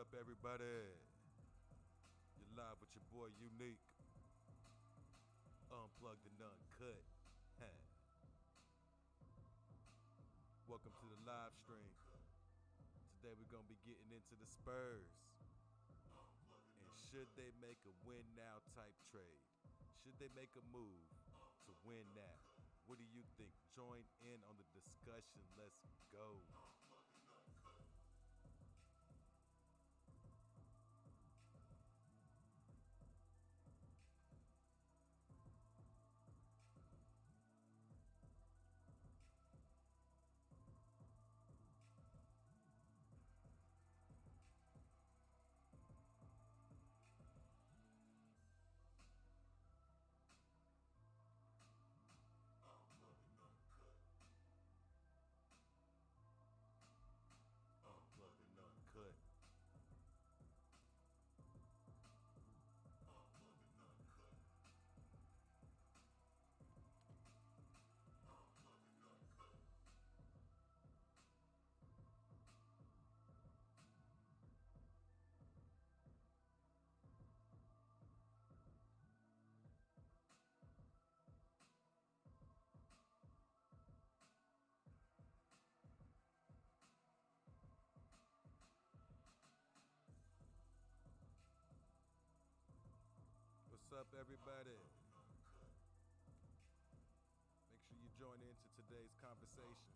up, everybody? You're live with your boy Unique. Unplugged and uncut. Welcome to the live stream. Today we're gonna be getting into the Spurs. And should they make a win now type trade? Should they make a move to win now? What do you think? Join in on the discussion. Let's go. Unplugged and uncut. What's up, everybody? Make sure you join into today's conversation.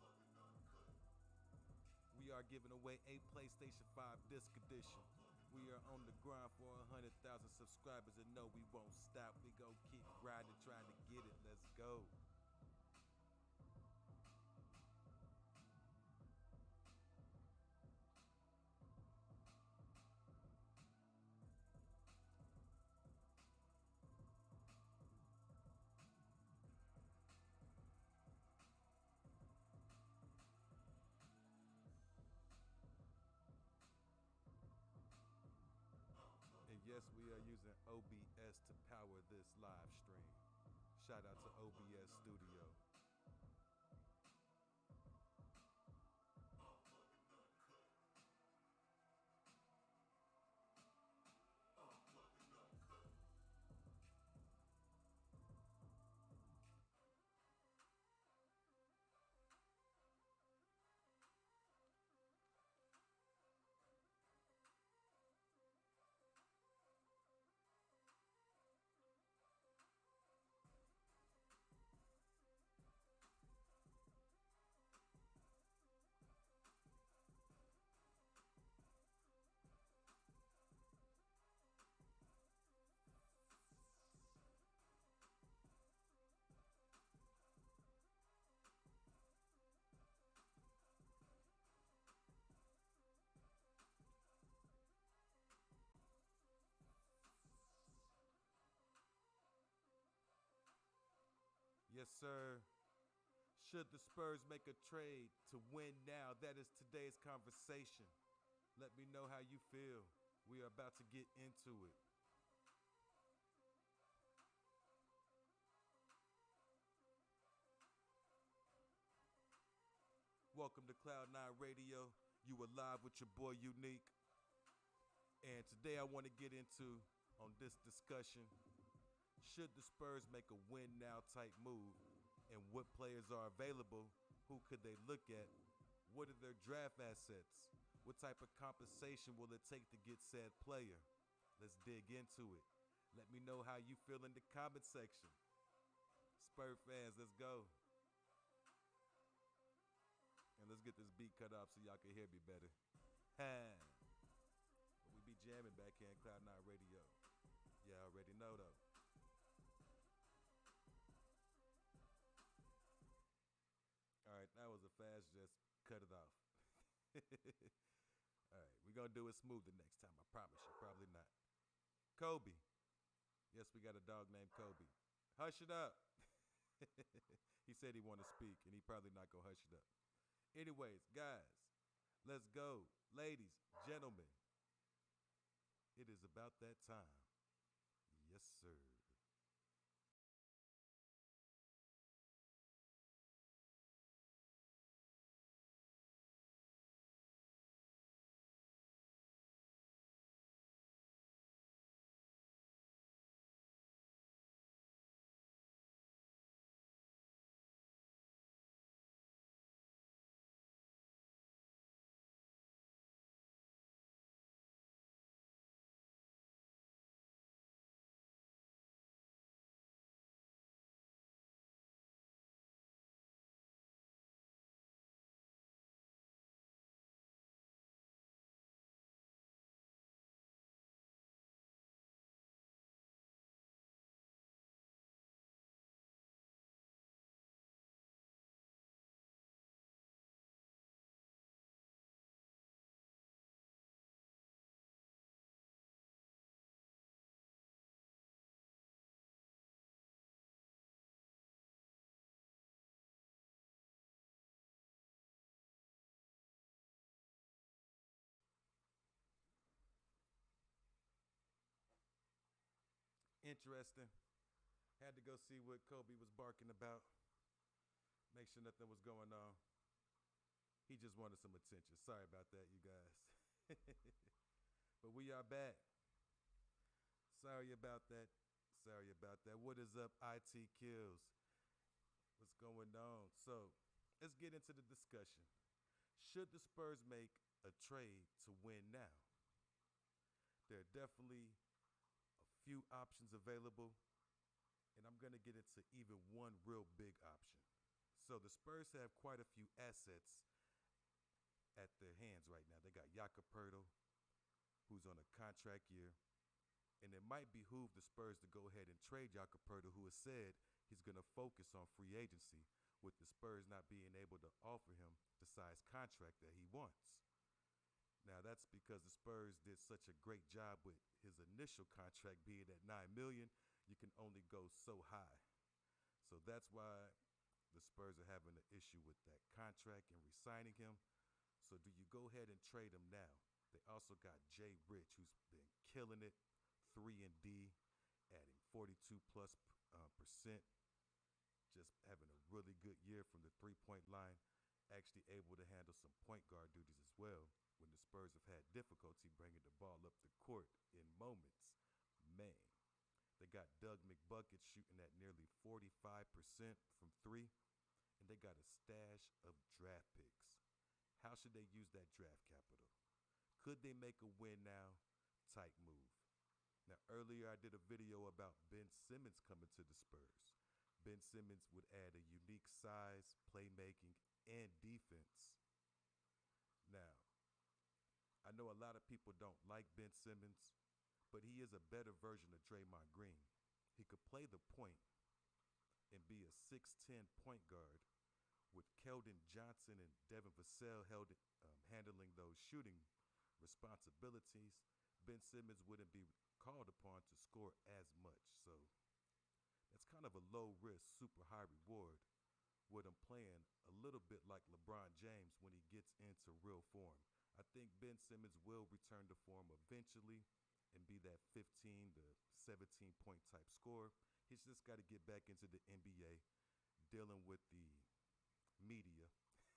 We are giving away a PlayStation 5 disc edition. We are on the grind for 100,000 subscribers, and no, we won't stop. We gon' keep grinding, trying to get it. Let's go. And yes, we are using OBS to power this live stream. Shout out to OBS Studio. Yes, sir. Should the Spurs make a trade to win now? That is today's conversation. Let me know how you feel. We are about to get into it. Welcome to Cloud9 Radio. You are live with your boy Unique. And today I want to get into on this discussion. Should the Spurs make a win now type move? And what players are available? Who could they look at? What are their draft assets? What type of compensation will it take to get said player? Let's dig into it. Let me know how you feel in the comment section. Spur fans, let's go. And let's get this beat cut off so y'all can hear me better. But we be jamming back here in Cloud9 Radio. Yeah, I already know though. All right, that was a fast, just cut it off. All right, we're going to do it smooth the next time, I promise you. Probably not. Kobe. Yes, we got a dog named Kobe. Hush it up. He said he want to speak, and he probably not going to hush it up. Anyways, guys, let's go. Ladies, gentlemen, it is about that time. Yes, sir. interesting. Had to go see what Kobe was barking about. Make sure nothing was going on. He just wanted some attention. Sorry about that, you guys. But we are back. Sorry about that. Sorry about that. What is up, IT Kills? What's going on? So let's get into the discussion. Should the Spurs make a trade to win now? There are definitely a few options available, and I'm going to get into even one real big option. So the Spurs have quite a few assets at their hands right now. They got Jakob Poeltl, who's on a contract year, and it might behoove the Spurs to go ahead and trade Jakob Poeltl, who has said he's going to focus on free agency, with the Spurs not being able to offer him the size contract that he wants. Now, that's because the Spurs did such a great job with his initial contract being at $9 million. You can only go so high. So that's why the Spurs are having an issue with that contract and re-signing him. So do you go ahead and trade him now? They also got Jay Rich, who's been killing it, 3-and-D, adding 42+%, just having a really good year from the three-point line, actually able to handle some point guard duties as well when the Spurs have had difficulty bringing the ball up the court in moments. Man, they got Doug McBucket shooting at nearly 45% from three, and they got a stash of draft picks. How should they use that draft capital? Could they make a win now type move? Now, earlier I did a video about Ben Simmons coming to the Spurs. Ben Simmons would add a unique size, playmaking, and defense. Now, I know a lot of people don't like Ben Simmons, but he is a better version of Draymond Green. He could play the point and be a 6'10" point guard with Keldon Johnson and Devin Vassell handling those shooting responsibilities. Ben Simmons wouldn't be called upon to score as much. So that's kind of a low risk, super high reward with him playing a little bit like LeBron James when he gets into real form. I think Ben Simmons will return to form eventually and be that 15 to 17 point type scorer. He's just got to get back into the NBA, dealing with the media,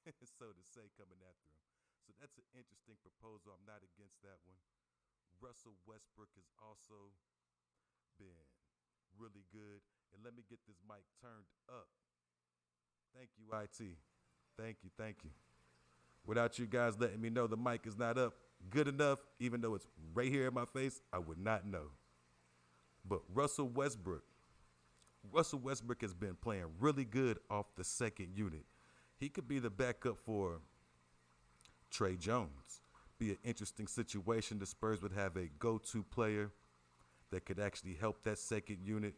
so to say, coming after him. So that's an interesting proposal. I'm not against that one. Russell Westbrook has also been really good. And let me get this mic turned up. Thank you, IT. Thank you. Without you guys letting me know the mic is not up good enough, even though it's right here in my face, I would not know. But Russell Westbrook has been playing really good off the second unit. He could be the backup for Trey Jones. Be an interesting situation. The Spurs would have a go-to player that could actually help that second unit.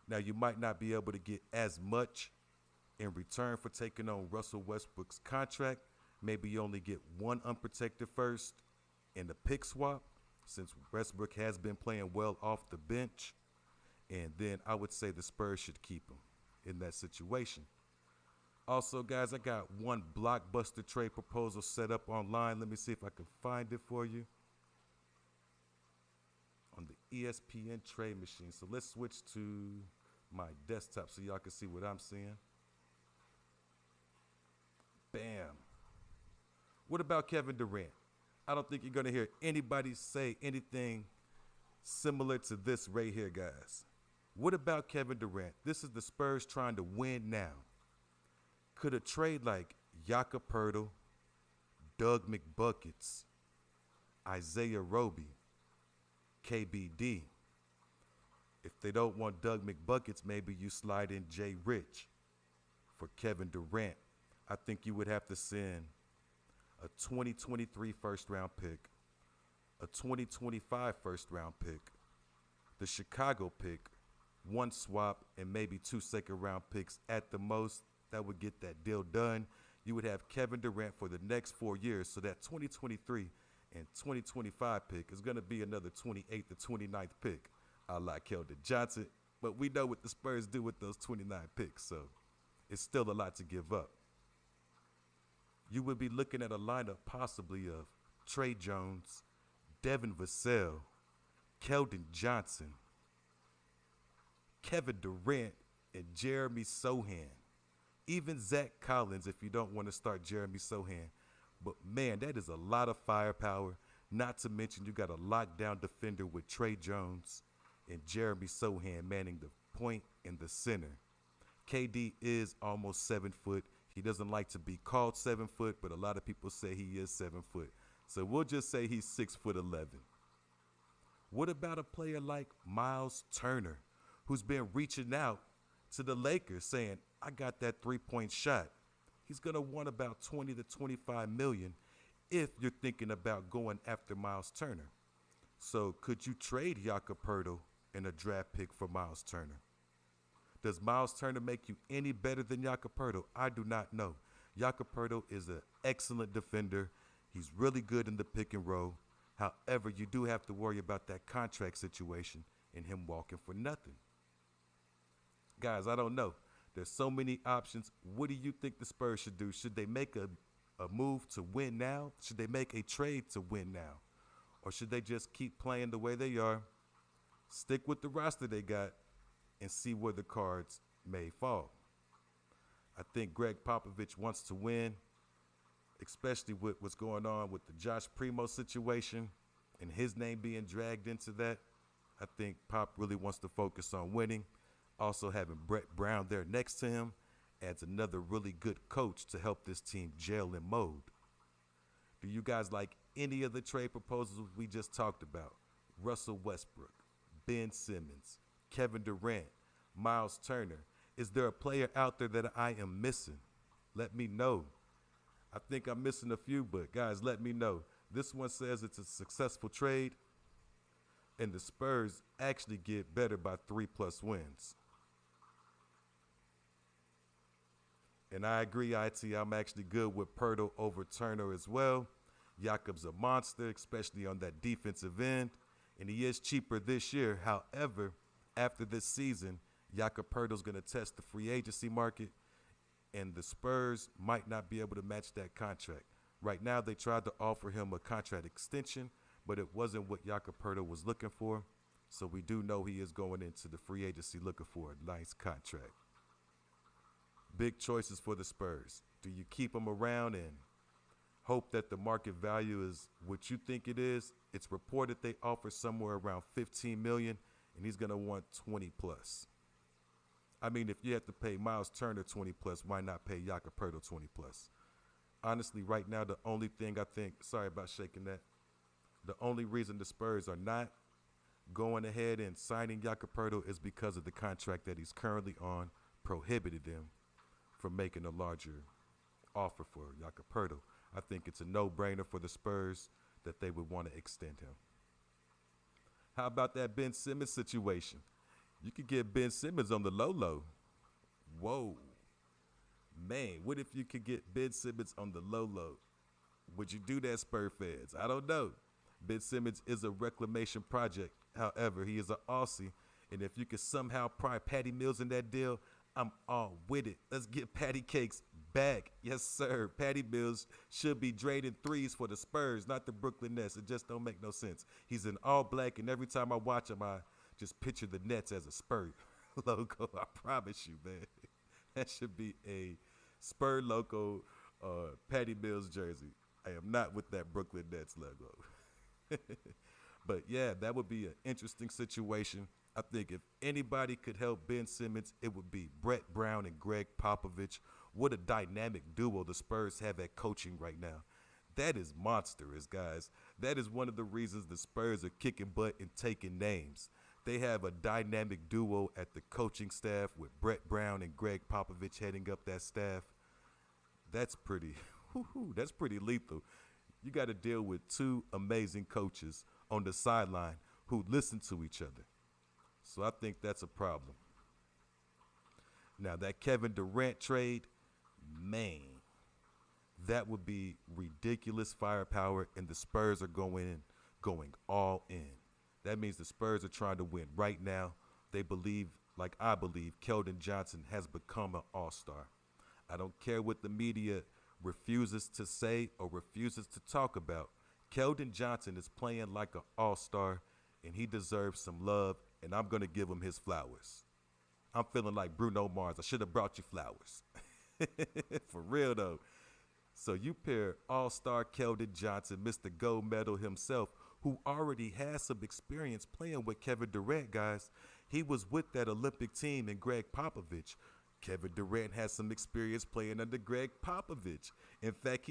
Now, you might not be able to get as much in return for taking on Russell Westbrook's contract. Maybe you only get one unprotected first in the pick swap, since Westbrook has been playing well off the bench. And then I would say the Spurs should keep him in that situation. Also, guys, I got one blockbuster trade proposal set up online. Let me see if I can find it for you on the ESPN trade machine. So let's switch to my desktop so y'all can see what I'm seeing. Bam. What about Kevin Durant? I don't think you're going to hear anybody say anything similar to this right here, guys. What about Kevin Durant? This is the Spurs trying to win now. Could a trade like Jakob Poeltl, Doug McBuckets, Isaiah Roby, KBD. If they don't want Doug McBuckets, maybe you slide in Jay Rich for Kevin Durant. I think you would have to send a 2023 first-round pick, a 2025 first-round pick, the Chicago pick, one swap, and maybe 2 second-round picks at the most. That would get that deal done. You would have Kevin Durant for the next 4 years, so that 2023 and 2025 pick is going to be another 28th to 29th pick, a la Keldon Johnson. But we know what the Spurs do with those 29 picks, so it's still a lot to give up. You would be looking at a lineup possibly of Trey Jones, Devin Vassell, Keldon Johnson, Kevin Durant, and Jeremy Sohan. Even Zach Collins, if you don't want to start Jeremy Sohan. But man, that is a lot of firepower. Not to mention you got a lockdown defender with Trey Jones and Jeremy Sohan manning the point and the center. KD is almost 7 foot. He doesn't like to be called 7 foot, but a lot of people say he is 7 foot. So we'll just say he's 6'11". What about a player like Miles Turner, who's been reaching out to the Lakers saying, I got that 3-point shot? He's going to want about 20 to 25 million if you're thinking about going after Miles Turner. So could you trade Jakob Poeltl in a draft pick for Miles Turner? Does Miles Turner make you any better than Jakob Poeltl? I do not know. Jakob Poeltl is an excellent defender. He's really good in the pick and roll. However, you do have to worry about that contract situation and him walking for nothing. Guys, I don't know. There's so many options. What do you think the Spurs should do? Should they make a move to win now? Should they make a trade to win now? Or should they just keep playing the way they are, stick with the roster they got, and see where the cards may fall? I think Greg Popovich wants to win, especially with what's going on with the Josh Primo situation and his name being dragged into that. I think Pop really wants to focus on winning. Also having Brett Brown there next to him adds another really good coach to help this team gel and mold. Do you guys like any of the trade proposals we just talked about? Russell Westbrook, Ben Simmons, Kevin Durant, Miles Turner. Is there a player out there that I am missing? Let me know. I think I'm missing a few, but guys, let me know. This one says it's a successful trade, and the Spurs actually get better by 3+ wins. And I agree, IT, I'm actually good with Poeltl over Turner as well. Jakob's a monster, especially on that defensive end, and he is cheaper this year. However, after this season, Jakob Poeltl's going to test the free agency market, and the Spurs might not be able to match that contract. Right now, they tried to offer him a contract extension, but it wasn't what Jakob Poeltl was looking for. So we do know he is going into the free agency looking for a nice contract. Big choices for the Spurs. Do you keep him around and hope that the market value is what you think it is? It's reported they offer somewhere around $15 million, and he's going to want 20+. I mean, if you have to pay Miles Turner 20+, why not pay Jakob Poeltl 20+? Honestly, right now, the only thing I think, sorry about shaking that, the only reason the Spurs are not going ahead and signing Jakob Poeltl is because of the contract that he's currently on prohibited them from making a larger offer for Jakob Poeltl. I think it's a no-brainer for the Spurs that they would want to extend him. How about that Ben Simmons situation? You could get Ben Simmons on the low-low. Whoa. Man, what if you could get Ben Simmons on the low-low? Would you do that, Spurs fans? I don't know. Ben Simmons is a reclamation project. However, he is an Aussie, and if you could somehow pry Patty Mills in that deal, I'm all with it. Let's get Patty Cakes back. Yes, sir. Patty Mills should be draining threes for the Spurs, not the Brooklyn Nets. It just don't make no sense. He's in all black, and every time I watch him, I just picture the Nets as a Spur logo. I promise you, man. That should be a Spur logo Patty Mills jersey. I am not with that Brooklyn Nets logo. But, yeah, that would be an interesting situation. I think if anybody could help Ben Simmons, it would be Brett Brown and Greg Popovich. What a dynamic duo the Spurs have at coaching right now. That is monstrous, guys. That is one of the reasons the Spurs are kicking butt and taking names. They have a dynamic duo at the coaching staff with Brett Brown and Greg Popovich heading up that staff. That's pretty lethal. You got to deal with two amazing coaches on the sideline who listen to each other. So I think that's a problem. Now, that Kevin Durant trade, man, that would be ridiculous firepower, and the Spurs are going all in. That means the Spurs are trying to win right now. They believe, like I believe, Keldon Johnson has become an all-star. I don't care what the media refuses to say or refuses to talk about. Keldon Johnson is playing like an all-star, and he deserves some love, and I'm going to give him his flowers. I'm feeling like Bruno Mars. I should have brought you flowers. For real, though. So you pair all-star Keldon Johnson, Mr. Gold Medal himself, who already has some experience playing with Kevin Durant, guys. He was with that Olympic team and Greg Popovich. Kevin Durant has some experience playing under Greg Popovich. In fact,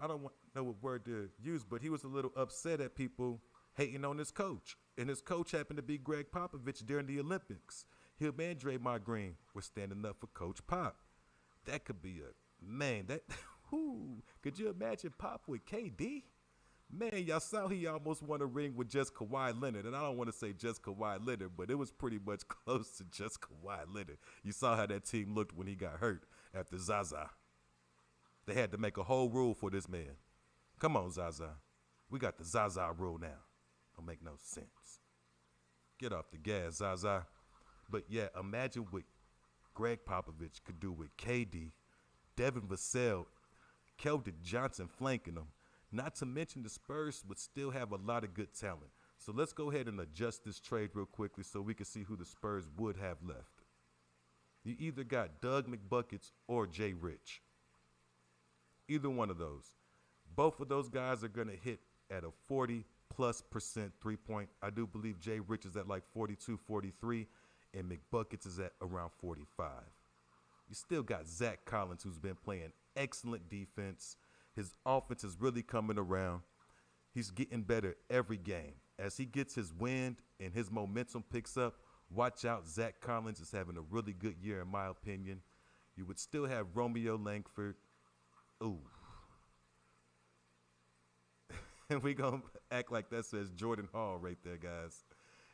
I don't know what word to use, but he was a little upset at people hating on his coach. And his coach happened to be Greg Popovich during the Olympics. Him and Draymond Green were standing up for Coach Pop. That could be could you imagine Pop with KD? Man, y'all saw he almost won a ring with just Kawhi Leonard. And I don't want to say just Kawhi Leonard, but it was pretty much close to just Kawhi Leonard. You saw how that team looked when he got hurt after Zaza. They had to make a whole rule for this man. Come on, Zaza. We got the Zaza rule now. Don't make no sense. Get off the gas, Zaza. But yeah, imagine what Greg Popovich could do with KD, Devin Vassell, Keldon Johnson flanking them. Not to mention the Spurs would still have a lot of good talent. So let's go ahead and adjust this trade real quickly so we can see who the Spurs would have left. You either got Doug McBuckets or Jay Rich. Either one of those. Both of those guys are going to hit at a 40+% three-point. I do believe Jay Rich is at like 42, 43, and McBuckets is at around 45. You still got Zach Collins, who's been playing excellent defense. His offense is really coming around. He's getting better every game. As he gets his wind and his momentum picks up, watch out. Zach Collins is having a really good year, in my opinion. You would still have Romeo Langford. Ooh. And we're going to act like that says Jordan Hall right there, guys.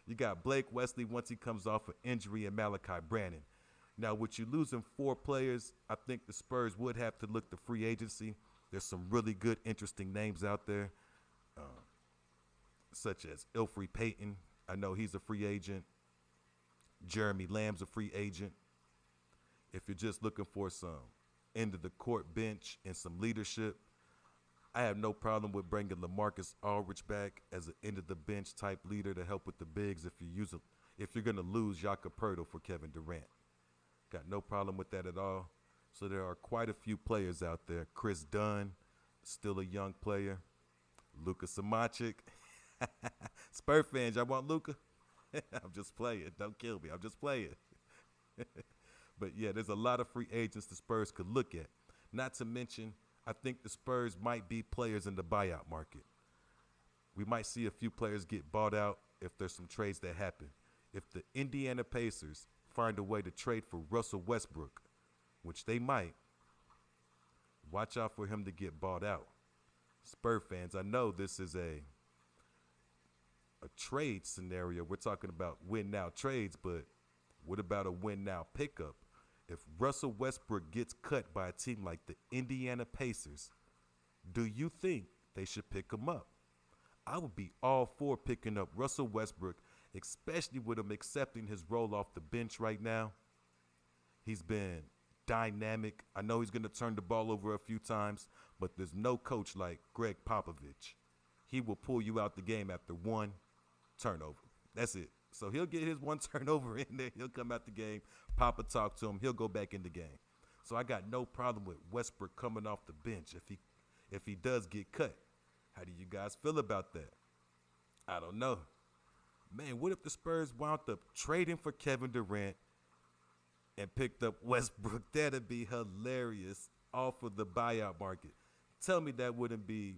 You got Blake Wesley once he comes off an injury and Malachi Brannon. Now, with you losing 4 players, I think the Spurs would have to look to free agency. There's some really good, interesting names out there, such as Ilfrey Payton. I know he's a free agent. Jeremy Lamb's a free agent. If you're just looking for some end-of-the-court bench and some leadership, I have no problem with bringing LaMarcus Aldridge back as an end-of-the-bench type leader to help with the bigs if you're going to lose Jakob Poeltl for Kevin Durant. Got no problem with that at all. So there are quite a few players out there. Chris Dunn, still a young player. Luka Samanic. Spur fans, y'all want Luka? I'm just playing. Don't kill me. I'm just playing. But yeah, there's a lot of free agents the Spurs could look at. Not to mention, I think the Spurs might be players in the buyout market. We might see a few players get bought out if there's some trades that happen. If the Indiana Pacers find a way to trade for Russell Westbrook, which they might, watch out for him to get bought out. Spur fans, I know this is a trade scenario. We're talking about win-now trades, but what about a win-now pickup? If Russell Westbrook gets cut by a team like the Indiana Pacers, do you think they should pick him up? I would be all for picking up Russell Westbrook, especially with him accepting his role off the bench right now. He's been dynamic. I know he's going to turn the ball over a few times, but there's no coach like Greg Popovich. He will pull you out the game after one turnover. That's it. So he'll get his one turnover in there. He'll come out the game. Papa talk to him. He'll go back in the game. So I got no problem with Westbrook coming off the bench if he does get cut. How do you guys feel about that? I don't know. Man, what if the Spurs wound up trading for Kevin Durant and picked up Westbrook? That'd be hilarious off of the buyout market. Tell me that wouldn't be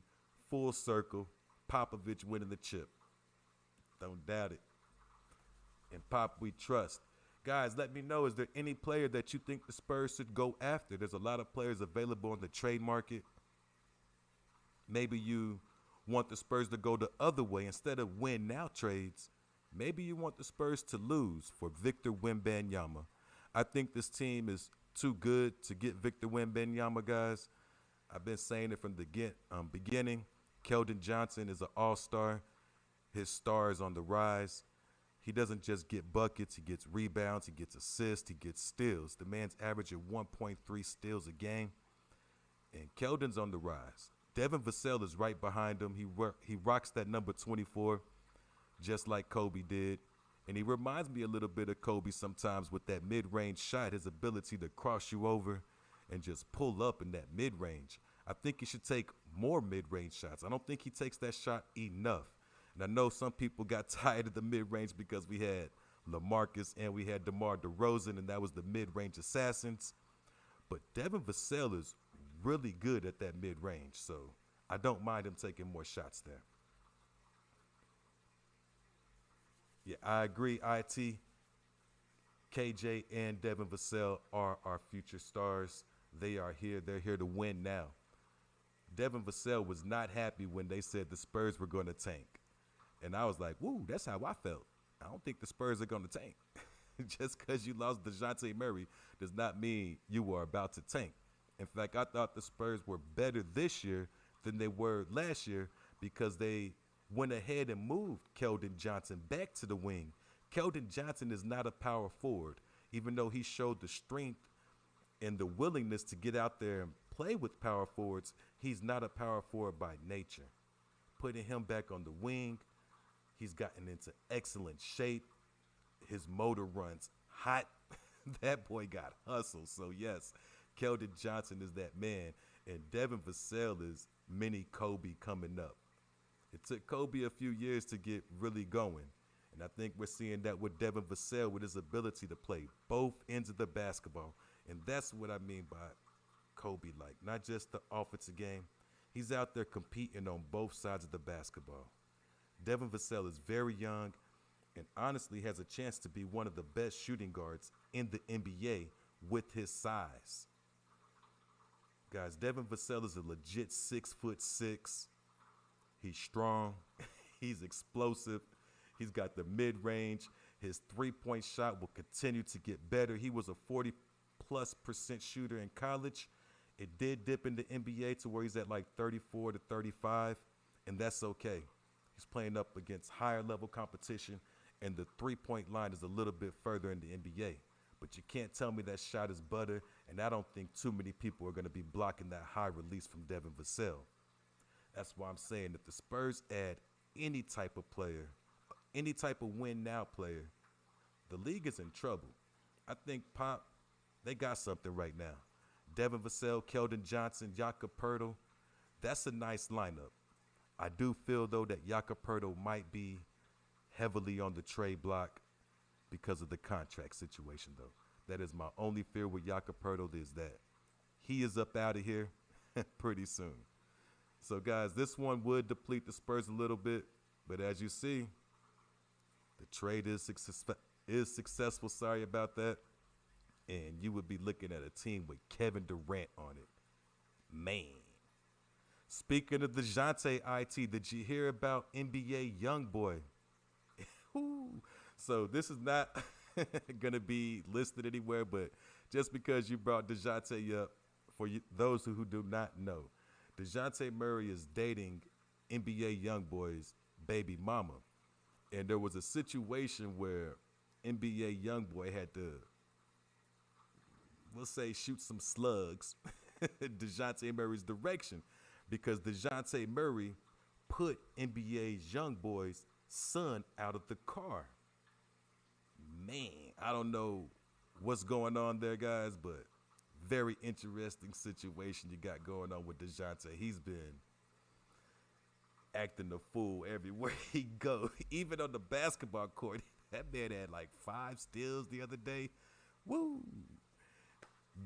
full circle, Popovich winning the chip. Don't doubt it. And Pop, we trust. Guys, let me know, is there any player that you think the Spurs should go after? There's a lot of players available on the trade market. Maybe you want the Spurs to go the other way. Instead of win-now trades, maybe you want the Spurs to lose for Victor Wembanyama. I think this team is too good to get Victor Wembanyama, guys. I've been saying it from the beginning. Keldon Johnson is an all-star. His star is on the rise. He doesn't just get buckets. He gets rebounds. He gets assists. He gets steals. The man's averaging 1.3 steals a game. And Keldon's on the rise. Devin Vassell is right behind him. He rocks that number 24 just like Kobe did. And he reminds me a little bit of Kobe sometimes with that mid-range shot, his ability to cross you over and just pull up in that mid-range. I think he should take more mid-range shots. I don't think he takes that shot enough. And I know some people got tired of the mid-range because we had LaMarcus and we had DeMar DeRozan, and that was the mid-range assassins. But Devin Vassell is really good at that mid-range, so I don't mind him taking more shots there. Yeah, I agree. IT, KJ, and Devin Vassell are our future stars. They are here. They're here to win now. Devin Vassell was not happy when they said the Spurs were going to tank. And I was like, woo, that's how I felt. I don't think the Spurs are going to tank. Just because you lost DeJounte Murray does not mean you are about to tank. In fact, I thought the Spurs were better this year than they were last year because they went ahead and moved Keldon Johnson back to the wing. Keldon Johnson is not a power forward, even though he showed the strength and the willingness to get out there and play with power forwards. He's not a power forward by nature. Putting him back on the wing, he's gotten into excellent shape. His motor runs hot. That boy got hustle. So, yes, Keldon Johnson is that man. And Devin Vassell is mini Kobe coming up. It took Kobe a few years to get really going. And I think we're seeing that with Devin Vassell with his ability to play both ends of the basketball. And that's what I mean by Kobe, like not just the offensive game. He's out there competing on both sides of the basketball. Devin Vassell is very young and honestly has a chance to be one of the best shooting guards in the NBA with his size. Guys, Devin Vassell is a legit 6'6". He's strong. He's explosive. He's got the mid-range. His three-point shot will continue to get better. He was a 40+% shooter in college. It did dip in the NBA to where he's at like 34 to 35, and that's okay. He's playing up against higher-level competition, and the three-point line is a little bit further in the NBA. But you can't tell me that shot is butter, and I don't think too many people are going to be blocking that high release from Devin Vassell. That's why I'm saying if the Spurs add any type of player, any type of win-now player, the league is in trouble. I think Pop, they got something right now. Devin Vassell, Keldon Johnson, Jakob Poeltl, that's a nice lineup. I do feel, though, that Jakob Poeltl might be heavily on the trade block because of the contract situation, though. That is my only fear with Jakob Poeltl is that he is up out of here pretty soon. So, guys, this one would deplete the Spurs a little bit, but as you see, the trade is successful. Sorry about that. And you would be looking at a team with Kevin Durant on it. Man. Speaking of DeJounte IT, did you hear about NBA YoungBoy? So this is not going to be listed anywhere, but just because you brought DeJounte up, for you, those who do not know, DeJounte Murray is dating NBA YoungBoy's baby mama. And there was a situation where NBA YoungBoy had to, we'll say, shoot some slugs in DeJounte Murray's direction because DeJounte Murray put NBA's YoungBoy's son out of the car. Man, I don't know what's going on there, guys, but very interesting situation you got going on with DeJounte. He's been acting the fool everywhere he goes. Even on the basketball court, that man had like 5 steals the other day. Woo!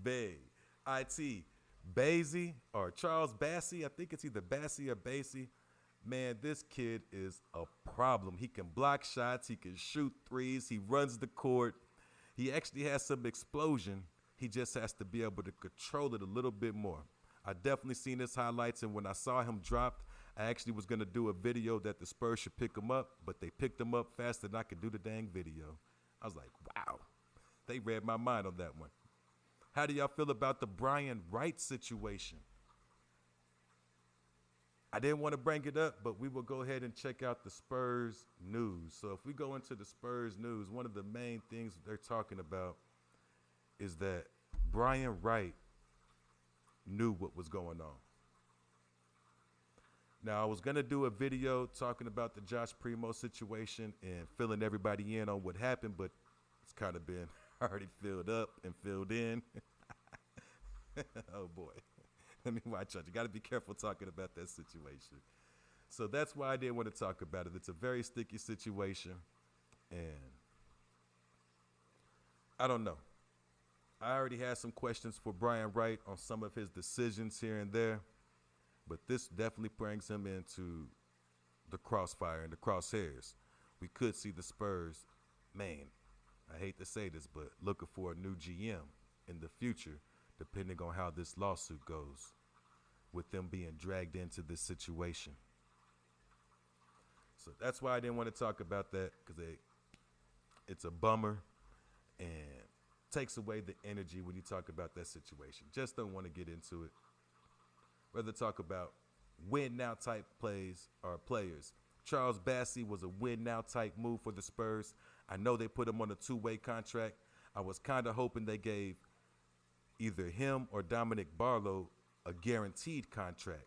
Big. IT. Basie or Charles Bassey. I think it's either Bassey or Basie. Man, this kid is a problem. He can block shots. He can shoot threes. He runs the court. He actually has some explosion. He just has to be able to control it a little bit more. I definitely seen his highlights, and when I saw him dropped, I actually was going to do a video that the Spurs should pick him up, but they picked him up faster than I could do the dang video. I was like, wow. They read my mind on that one. How do y'all feel about the Brian Wright situation? I didn't want to bring it up, but we will go ahead and check out the Spurs news. So if we go into the Spurs news, one of the main things they're talking about is that Brian Wright knew what was going on. Now, I was going to do a video talking about the Josh Primo situation and filling everybody in on what happened, but it's kind of been already filled up and filled in. Oh, boy. Let me watch out. You got to be careful talking about that situation. So that's why I didn't want to talk about it. It's a very sticky situation, and I don't know. I already had some questions for Brian Wright on some of his decisions here and there, but this definitely brings him into the crossfire and the crosshairs. We could see the Spurs, man, I hate to say this, but looking for a new GM in the future, depending on how this lawsuit goes, with them being dragged into this situation. So that's why I didn't want to talk about that, because it's a bummer and takes away the energy when you talk about that situation. Just don't want to get into it. Rather talk about win now type plays or players. Charles Bassey was a win now type move for the Spurs. I know they put him on a two-way contract. I was kind of hoping they gave either him or Dominic Barlow a guaranteed contract.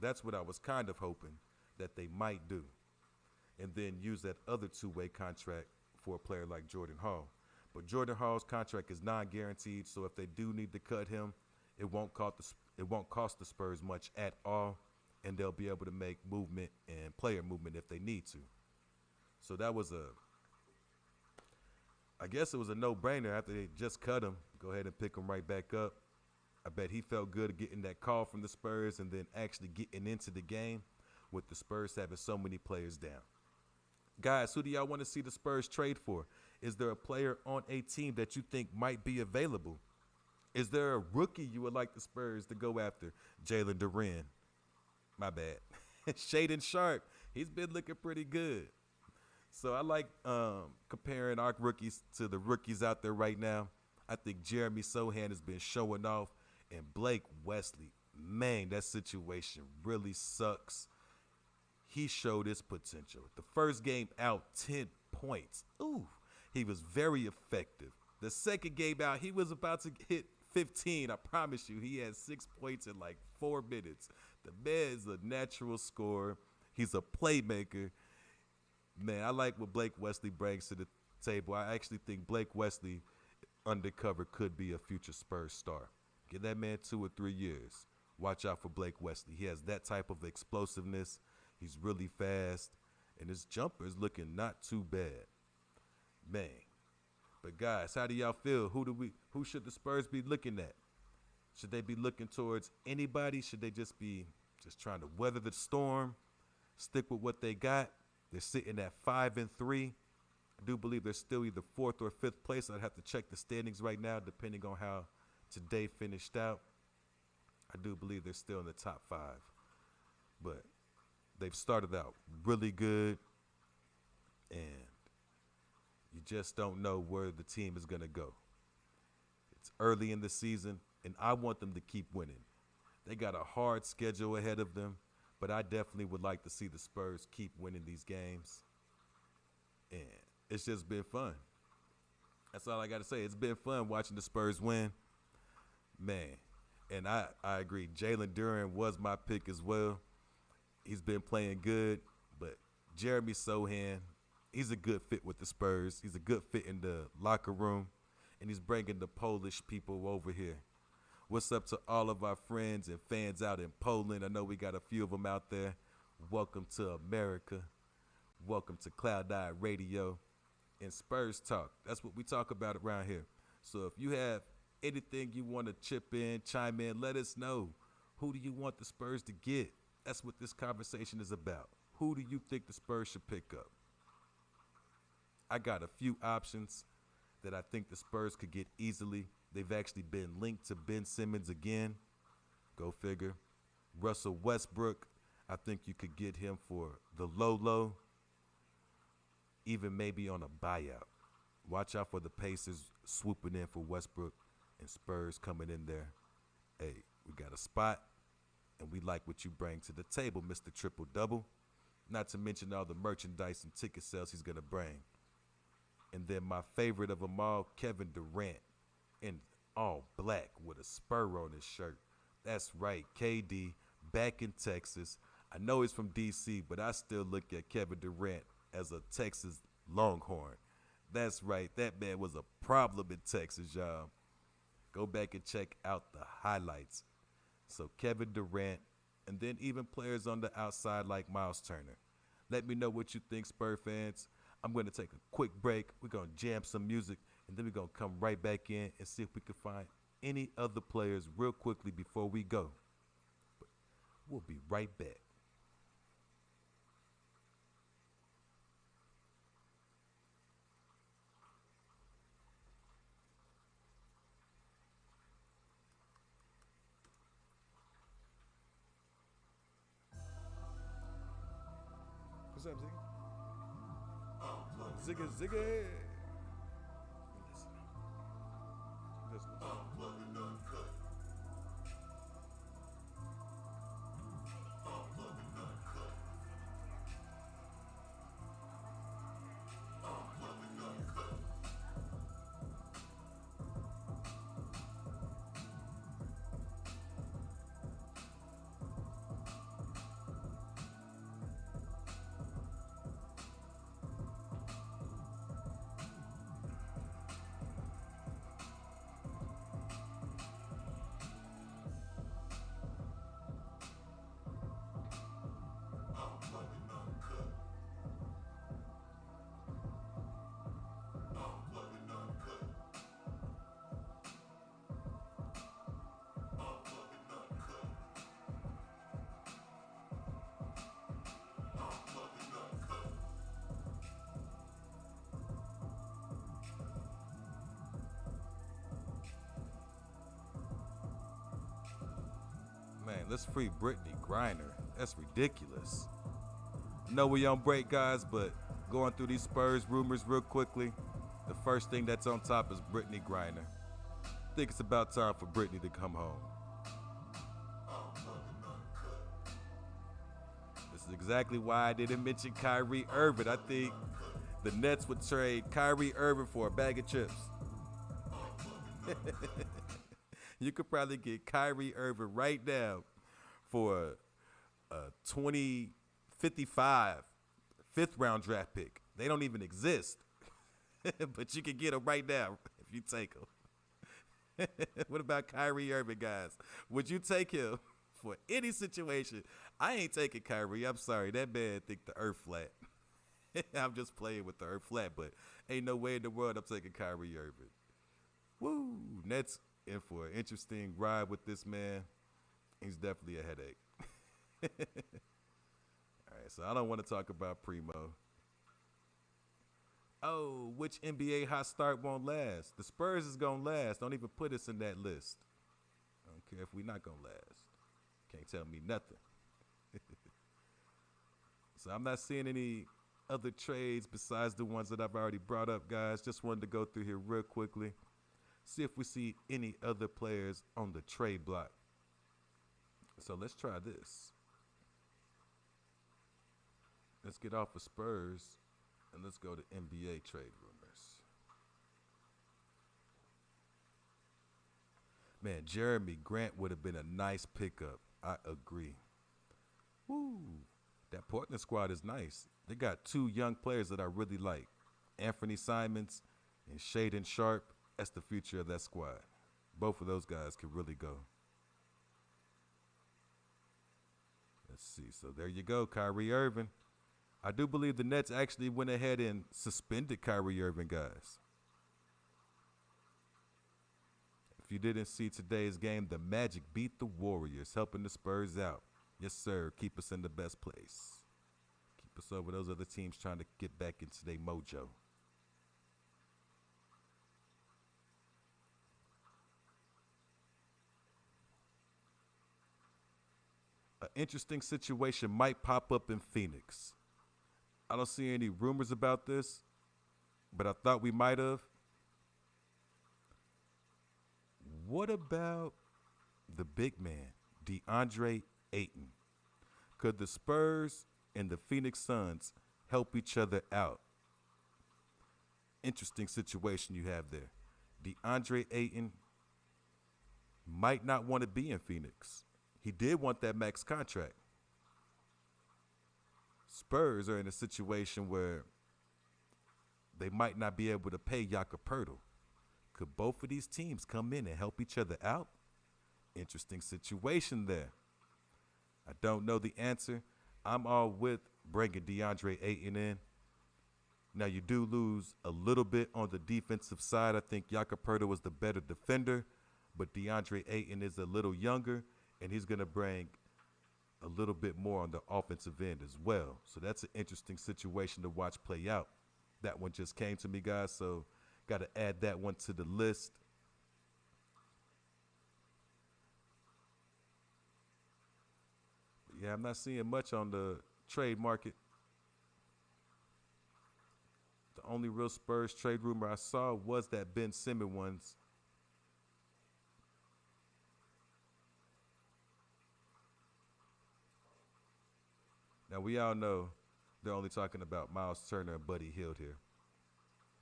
That's what I was kind of hoping that they might do. And then use that other two-way contract for a player like Jordan Hall. But Jordan Hall's contract is non-guaranteed, so if they do need to cut him, it won't cost the Spurs much at all, and they'll be able to make movement and player movement if they need to. So that was I guess it was a no-brainer after they just cut him. Go ahead and pick him right back up. I bet he felt good getting that call from the Spurs and then actually getting into the game with the Spurs having so many players down. Guys, who do y'all want to see the Spurs trade for? Is there a player on a team that you think might be available? Is there a rookie you would like the Spurs to go after? Jalen Durant. My bad. Shaedon Sharpe. He's been looking pretty good. So I like comparing our rookies to the rookies out there right now. I think Jeremy Sohan has been showing off. And Blake Wesley, man, that situation really sucks. He showed his potential. The first game out, 10 points. Ooh, he was very effective. The second game out, he was about to hit 15. I promise you, he had 6 points in like 4 minutes. The man is a natural scorer. He's a playmaker. Man, I like what Blake Wesley brings to the table. I actually think Blake Wesley undercover could be a future Spurs star. Give that man 2 or 3 years. Watch out for Blake Wesley. He has that type of explosiveness. He's really fast, and his jumper is looking not too bad. Man. But guys, how do y'all feel? Who should the Spurs be looking at? Should they be looking towards anybody? Should they just be trying to weather the storm, stick with what they got? They're sitting at 5-3. I do believe they're still either 4th or 5th place. I'd have to check the standings right now, depending on how today finished out. I do believe they're still in the top 5. But they've started out really good, and you just don't know where the team is going to go. It's early in the season, and I want them to keep winning. They got a hard schedule ahead of them, but I definitely would like to see the Spurs keep winning these games. And it's just been fun. That's all I got to say. It's been fun watching the Spurs win. Man, and I agree. Jalen Durant was my pick as well. He's been playing good, but Jeremy Sohan, he's a good fit with the Spurs. He's a good fit in the locker room, and he's bringing the Polish people over here. What's up to all of our friends and fans out in Poland? I know we got a few of them out there. Welcome to America. Welcome to Cloud Eye Radio and Spurs Talk. That's what we talk about around here. So if you have anything you want to chip in, chime in, let us know. Who do you want the Spurs to get? That's what this conversation is about. Who do you think the Spurs should pick up? I got a few options that I think the Spurs could get easily. They've actually been linked to Ben Simmons again. Go figure. Russell Westbrook, I think you could get him for the low, even maybe on a buyout. Watch out for the Pacers swooping in for Westbrook and Spurs coming in there. Hey, we got a spot, and we like what you bring to the table, Mr. Triple Double. Not to mention all the merchandise and ticket sales he's going to bring. And then my favorite of them all, Kevin Durant, in all black with a spur on his shirt. That's right, KD, back in Texas. I know he's from DC, but I still look at Kevin Durant as a Texas Longhorn. That's right. That man was a problem in Texas, y'all. Go back and check out the highlights. So Kevin Durant, and then even players on the outside like Miles Turner. Let me know what you think, Spur fans. I'm going to take a quick break. We're going to jam some music, and then we're going to come right back in and see if we can find any other players real quickly before we go. But we'll be right back. What's up, Ziggy? Ziggy, Ziggy. Listen. Man, let's free Brittany Griner. That's ridiculous. I know we on break, guys, but going through these Spurs rumors real quickly, the first thing that's on top is Brittany Griner. I think it's about time for Brittany to come home. This is exactly why I didn't mention Kyrie Irving. I think the Nets would trade Kyrie Irving for a bag of chips. You could probably get Kyrie Irving right now for a 2055 fifth round draft pick. They don't even exist. But you can get them right now if you take them. What about Kyrie Irving, guys? Would you take him for any situation? I ain't taking Kyrie. I'm sorry. That man think the earth flat. I'm just playing with the earth flat, but ain't no way in the world I'm taking Kyrie Irving. Woo! Nets in for an interesting ride with this man. He's definitely a headache. All right, so I don't want to talk about Primo. Oh, which NBA hot start won't last? The Spurs is going to last. Don't even put us in that list. I don't care if we're not going to last. Can't tell me nothing. So I'm not seeing any other trades besides the ones that I've already brought up, guys. Just wanted to go through here real quickly. See if we see any other players on the trade block. So let's try this. Let's get off of Spurs and let's go to NBA trade rumors. Man, Jeremy Grant would have been a nice pickup. I agree. Woo. That Portland squad is nice. They got two young players that I really like. Anthony Simons and Shaedon Sharpe. That's the future of that squad. Both of those guys could really go. Let's see. So there you go, Kyrie Irving. I do believe the Nets actually went ahead and suspended Kyrie Irving, guys. If you didn't see today's game, the Magic beat the Warriors, helping the Spurs out. Yes, sir. Keep us in the best place. Keep us over those other teams trying to get back into their mojo. An interesting situation might pop up in Phoenix. I don't see any rumors about this, but I thought we might have. What about the big man, DeAndre Ayton? Could the Spurs and the Phoenix Suns help each other out? Interesting situation you have there. DeAndre Ayton might not want to be in Phoenix. He did want that max contract. Spurs are in a situation where they might not be able to pay Jakob Poeltl. Could both of these teams come in and help each other out? Interesting situation there. I don't know the answer. I'm all with bringing DeAndre Ayton in. Now, you do lose a little bit on the defensive side. I think Jakob Poeltl was the better defender, but DeAndre Ayton is a little younger, and he's going to bring a little bit more on the offensive end as well. So that's an interesting situation to watch play out. That one just came to me, guys, so got to add that one to the list. Yeah, I'm not seeing much on the trade market. The only real Spurs trade rumor I saw was that Ben Simmons ones. Now, we all know they're only talking about Miles Turner and Buddy Hield here.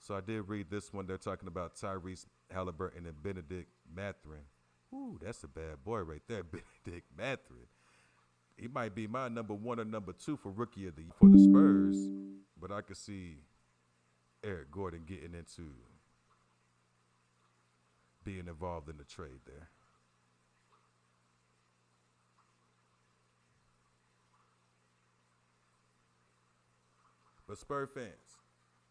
So I did read this one. They're talking about Tyrese Halliburton and Benedict Mathurin. Ooh, that's a bad boy right there, Benedict Mathurin. He might be my number 1 or number 2 for Rookie of the Year for the Spurs, but I could see Eric Gordon getting into being involved in the trade there. But Spurs fans,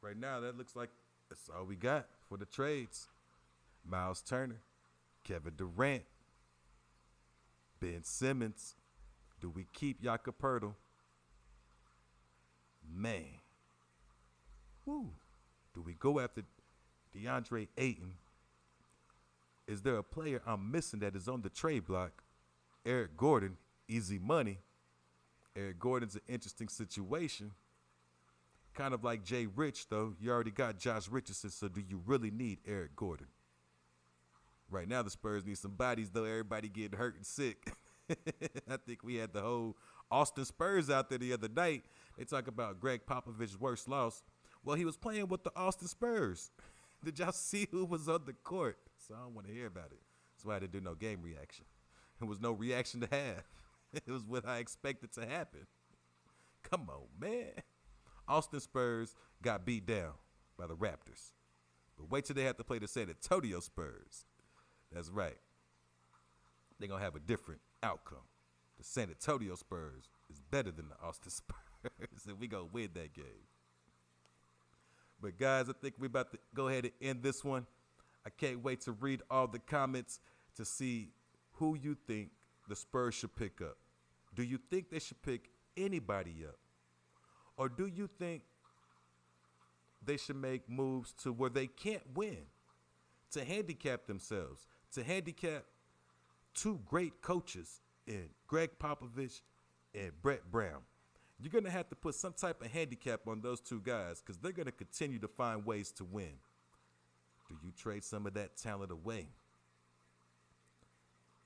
right now that looks like that's all we got for the trades. Miles Turner, Kevin Durant, Ben Simmons. Do we keep Jakob Poeltl? Man. Woo. Do we go after DeAndre Ayton? Is there a player I'm missing that is on the trade block? Eric Gordon, easy money. Eric Gordon's an interesting situation. Kind of like Jay Rich, though. You already got Josh Richardson, so do you really need Eric Gordon? Right now, the Spurs need some bodies, though. Everybody getting hurt and sick. I think we had the whole Austin Spurs out there the other night. They talk about Greg Popovich's worst loss. Well, he was playing with the Austin Spurs. Did y'all see who was on the court? So I don't want to hear about it. That's why I didn't do no game reaction. There was no reaction to have. It was what I expected to happen. Come on, man. Austin Spurs got beat down by the Raptors. But wait till they have to play the San Antonio Spurs. That's right. They're going to have a different outcome. The San Antonio Spurs is better than the Austin Spurs, and we're going to win that game. But, guys, I think we're about to go ahead and end this one. I can't wait to read all the comments to see who you think the Spurs should pick up. Do you think they should pick anybody up? Or do you think they should make moves to where they can't win, to handicap themselves, to handicap two great coaches in Greg Popovich and Brett Brown? You're going to have to put some type of handicap on those two guys because they're going to continue to find ways to win. Do you trade some of that talent away?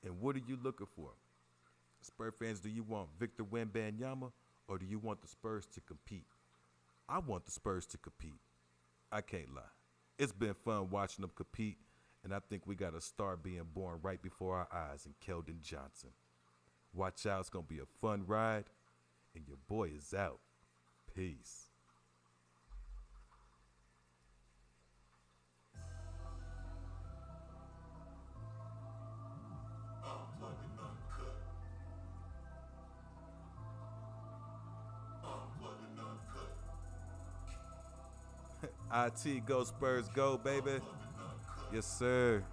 And what are you looking for? Spurs fans, do you want Victor Wembanyama or do you want the Spurs to compete? I want the Spurs to compete. I can't lie. It's been fun watching them compete, and I think we got a star being born right before our eyes in Keldon Johnson. Watch out. It's going to be a fun ride, and your boy is out. Peace. IT, go Spurs, go, baby. Yes, sir.